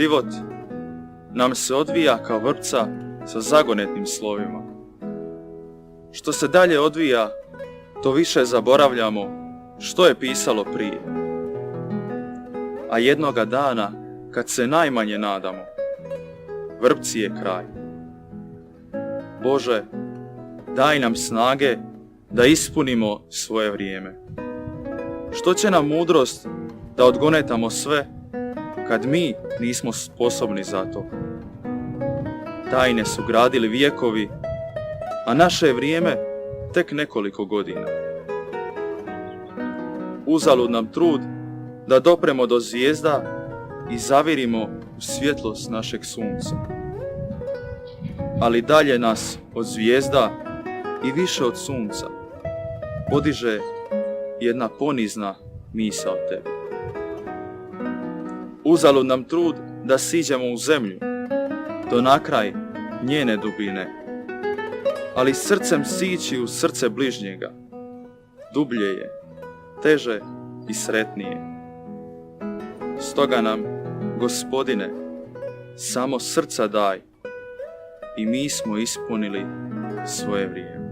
život nam se odvija kao vrpca sa zagonetnim slovima. Što se dalje odvija, to više zaboravljamo što je pisalo prije. A jednoga dana, kad se najmanje nadamo, vrpci je kraj. Bože, daj nam snage da ispunimo svoje vrijeme. Što će nam mudrost da odgonetamo sve, kad mi nismo sposobni za to? Tajne su gradili vijekovi, a naše je vrijeme tek nekoliko godina. Uzalud nam trud da dopremo do zvijezda i zavirimo u svjetlost našeg sunca. Ali dalje nas od zvijezda i više od sunca podiže jedna ponizna misao tebi. Uzalud nam trud da siđemo u zemlju, do nakraj njene dubine, ali srcem sići u srce bližnjega, dublje je, teže i sretnije. Stoga nam, Gospodine, samo srca daj i mi smo ispunili svoje vrijeme.